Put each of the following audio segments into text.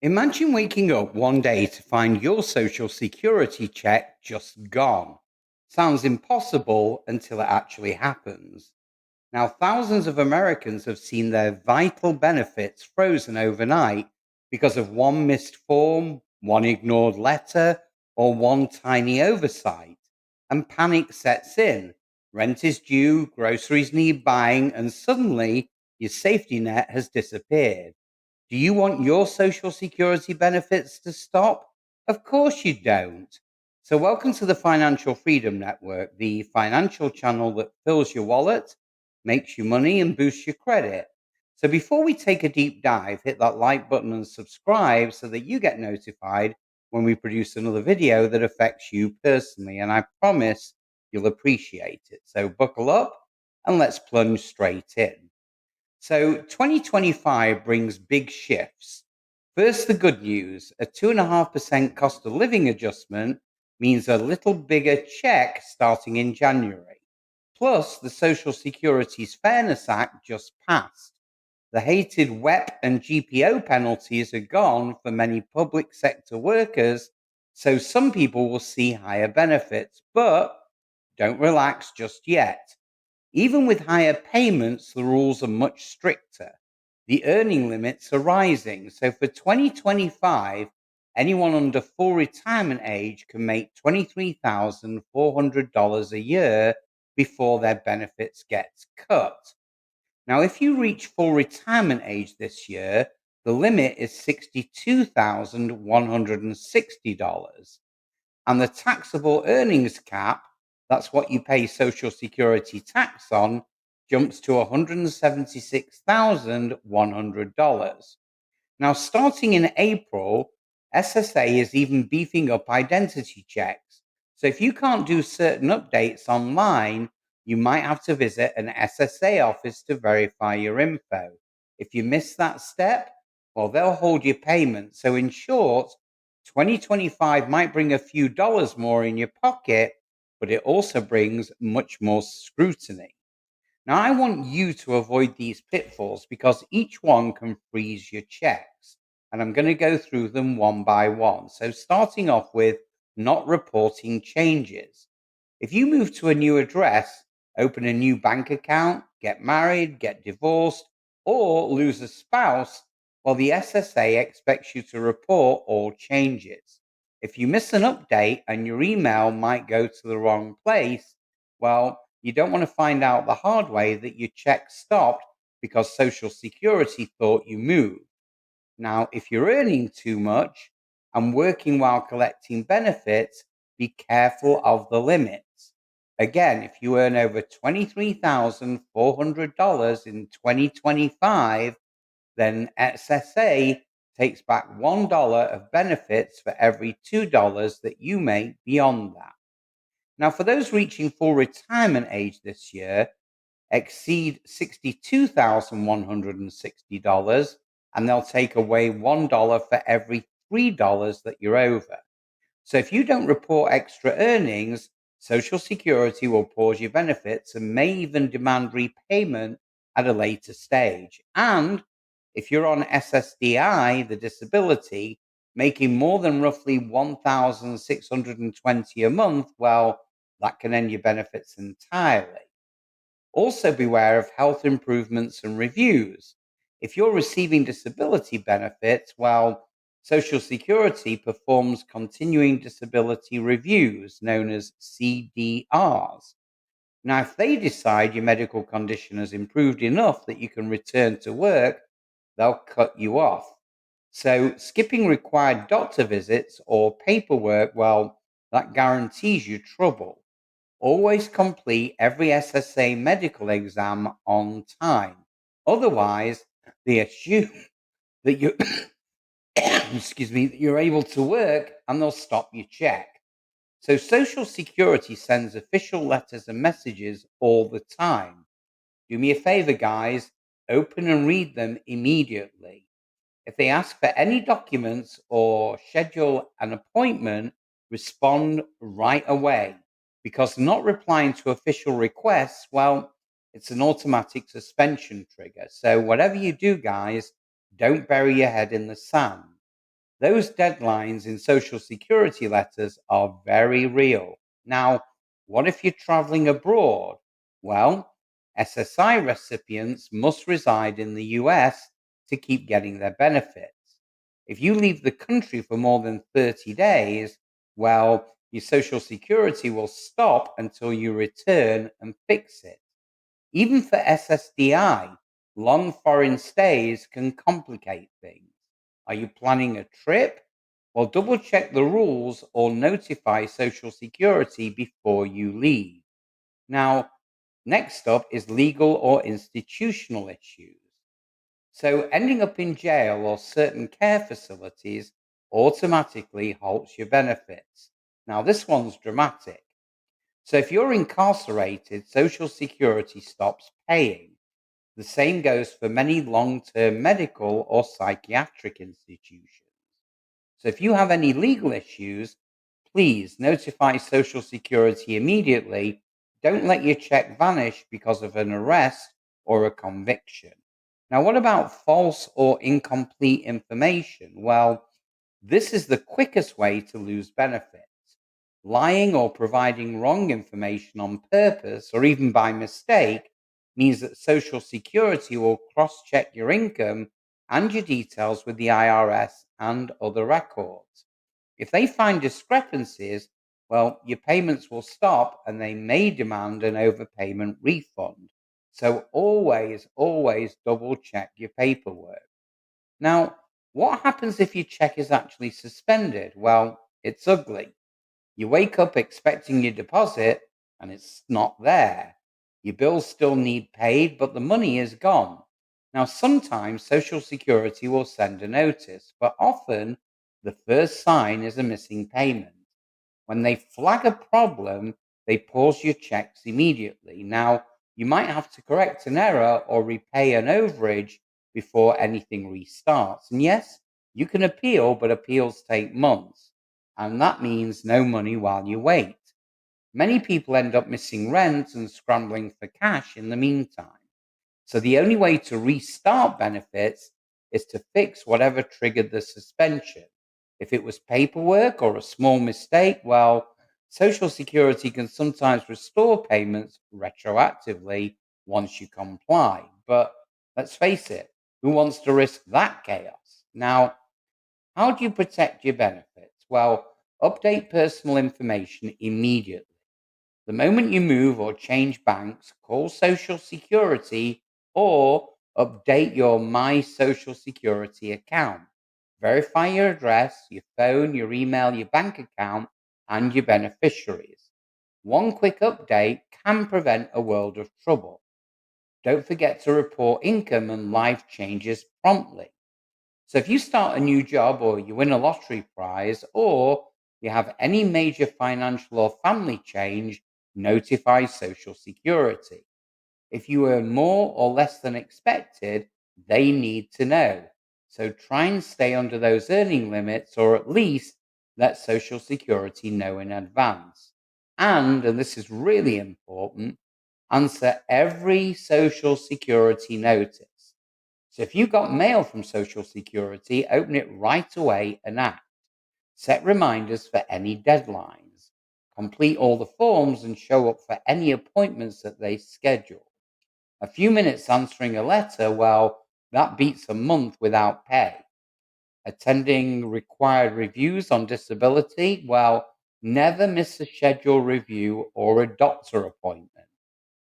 Imagine waking up one day to find your social security check just gone. Sounds impossible until it actually happens. Now, thousands of Americans have seen their vital benefits frozen overnight because of one missed form, one ignored letter, or one tiny oversight. And panic sets in. Rent is due, groceries need buying, and suddenly your safety net has disappeared. Do you want your social security benefits to stop? Of course you don't. So, welcome to the Financial Freedom Network, the financial channel that fills your wallet, makes you money, and boosts your credit. So, before we take a deep dive, hit that like button and subscribe so that you get notified when we produce another video that affects you personally. And I promise you'll appreciate it. So, buckle up and let's plunge straight in. So 2025 brings big shifts. First, the good news: a 2.5% cost of living adjustment means a little bigger check starting in January. Plus, the Social Security's Fairness Act just passed. The hated WEP and GPO penalties are gone for many public sector workers, so some people will see higher benefits. But don't relax just yet. Even with higher payments, the rules are much stricter. The earning limits are rising. So for 2025, anyone under full retirement age can make $23,400 a year before their benefits get cut. Now, if you reach full retirement age this year, the limit is $62,160. And the taxable earnings cap, that's what you pay Social Security tax on, jumps to $176,100. Now, starting in April, SSA is even beefing up identity checks. So if you can't do certain updates online, you might have to visit an SSA office to verify your info. If you miss that step, well, they'll hold your payment. So, in short, 2025 might bring a few dollars more in your pocket, but it also brings much more scrutiny. Now, I want you to avoid these pitfalls because each one can freeze your checks. And I'm going to go through them one by one. So, starting off with not reporting changes. If you move to a new address, open a new bank account, get married, get divorced, or lose a spouse, well, the SSA expects you to report all changes. If you miss an update and your email might go to the wrong place, well, you don't want to find out the hard way that your check stopped because Social Security thought you moved. Now, if you're earning too much and working while collecting benefits, be careful of the limits. Again, if you earn over $23,400 in 2025, then SSA takes back $1 of benefits for every $2 that you make beyond that. Now, for those reaching full retirement age this year, exceed $62,160, and they'll take away $1 for every $3 that you're over. So if you don't report extra earnings, Social Security will pause your benefits and may even demand repayment at a later stage. And if you're on SSDI, the disability, making more than roughly 1,620 a month, well, that can end your benefits entirely. Also, beware of health improvements and reviews. If you're receiving disability benefits, well, Social Security performs continuing disability reviews, known as CDRs. Now, if they decide your medical condition has improved enough that you can return to work, they'll cut you off. So, skipping required doctor visits or paperwork, well, that guarantees you trouble. Always complete every SSA medical exam on time. Otherwise, they assume that you excuse me, that you're able to work and they'll stop your check. So Social Security sends official letters and messages all the time. Do me a favor, guys, open and read them immediately. If they ask for any documents or schedule an appointment, respond right away because not replying to official requests, well, it's an automatic suspension trigger. So, whatever you do, guys, don't bury your head in the sand. Those deadlines in Social Security letters are very real. Now, what if you're traveling abroad? Well, SSI recipients must reside in the US to keep getting their benefits. If you leave the country for more than 30 days, well, your Social Security will stop until you return and fix it. Even for SSDI, long foreign stays can complicate things. Are you planning a trip? Well, double check the rules or notify Social Security before you leave. Now, next up is legal or institutional issues. So, ending up in jail or certain care facilities automatically halts your benefits. Now, this one's dramatic. So, if you're incarcerated, Social Security stops paying. The same goes for many long term medical or psychiatric institutions. So if you have any legal issues, please notify Social Security immediately. Don't let your check vanish because of an arrest or a conviction. Now, what about false or incomplete information? Well, this is the quickest way to lose benefits. Lying or providing wrong information on purpose or even by mistake means that Social Security will cross check your income and your details with the IRS and other records. If they find discrepancies, well, your payments will stop and they may demand an overpayment refund. So always double check your paperwork. Now, what happens if your check is actually suspended? Well, it's ugly. You wake up expecting your deposit and it's not there. Your bills still need paid, but the money is gone. Now, sometimes Social Security will send a notice, but often the first sign is a missing payment. When they flag a problem, they pause your checks immediately. Now, you might have to correct an error or repay an overage before anything restarts. And yes, you can appeal, but appeals take months. And that means no money while you wait. Many people end up missing rent and scrambling for cash in the meantime. So the only way to restart benefits is to fix whatever triggered the suspension. If it was paperwork or a small mistake, well, Social Security can sometimes restore payments retroactively once you comply. But let's face it, who wants to risk that chaos? Now, how do you protect your benefits? Well, update personal information immediately. The moment you move or change banks, call Social Security or update your My Social Security account. Verify your address, your phone, your email, your bank account, and your beneficiaries. One quick update can prevent a world of trouble. Don't forget to report income and life changes promptly. So if you start a new job or you win a lottery prize or you have any major financial or family change, notify Social Security. If you earn more or less than expected, they need to know. So try and stay under those earning limits or at least let Social Security know in advance. And this is really important, answer every Social Security notice. So if you got mail from Social Security, open it right away and act. Set reminders for any deadlines. Complete all the forms and show up for any appointments that they schedule. A few minutes answering a letter, well, that beats a month without pay. Attending required reviews on disability, well, never miss a scheduled review or a doctor appointment.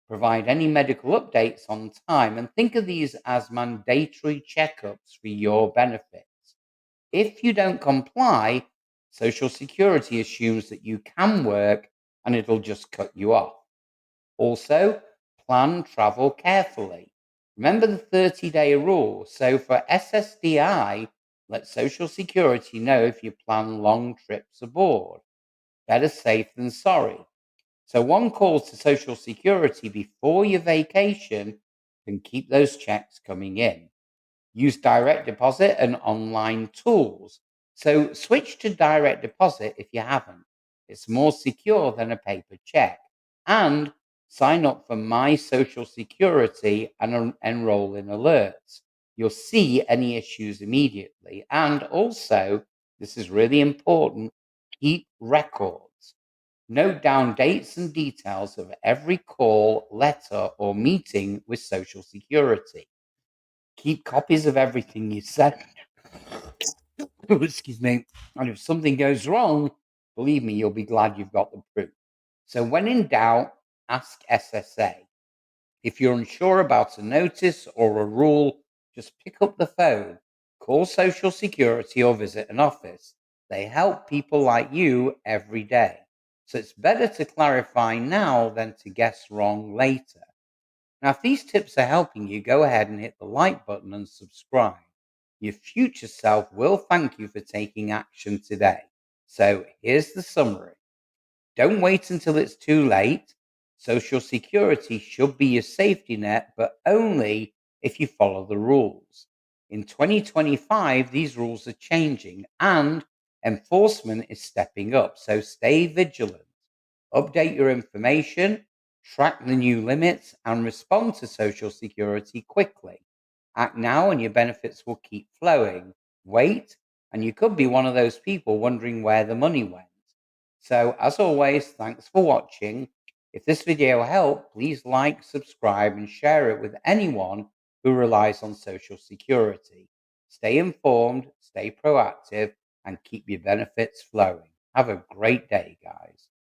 Provide any medical updates on time and think of these as mandatory checkups for your benefits. If you don't comply, Social Security assumes that you can work and it'll just cut you off. Also, plan travel carefully. Remember the 30-day rule. So for SSDI, let Social Security know if you plan long trips abroad. Better safe than sorry. So one call to Social Security before your vacation can keep those checks coming in. Use direct deposit and online tools. So switch to direct deposit if you haven't. It's more secure than a paper check. And sign up for My Social Security and enroll in alerts. You'll see any issues immediately. And also This is really important. Keep records. Note down dates and details of every call, letter, or meeting with Social Security. Keep copies of everything you send. Excuse me. And if something goes wrong, believe me, you'll be glad you've got the proof. So, when in doubt, ask SSA. If you're unsure about a notice or a rule, just pick up the phone, call Social Security, or visit an office. They help people like you every day. So it's better to clarify now than to guess wrong later. Now, if these tips are helping you, go ahead and hit the like button and subscribe. Your future self will thank you for taking action today. So here's the summary. Don't wait until it's too late. Social Security should be your safety net, but only if you follow the rules. In 2025, these rules are changing and enforcement is stepping up. So stay vigilant, update your information, track the new limits, and respond to Social Security quickly. Act now, and your benefits will keep flowing. Wait, and you could be one of those people wondering where the money went. So, as always, thanks for watching. If this video helped, please like, subscribe, and share it with anyone who relies on Social Security. Stay informed, stay proactive, and keep your benefits flowing. Have a great day, guys.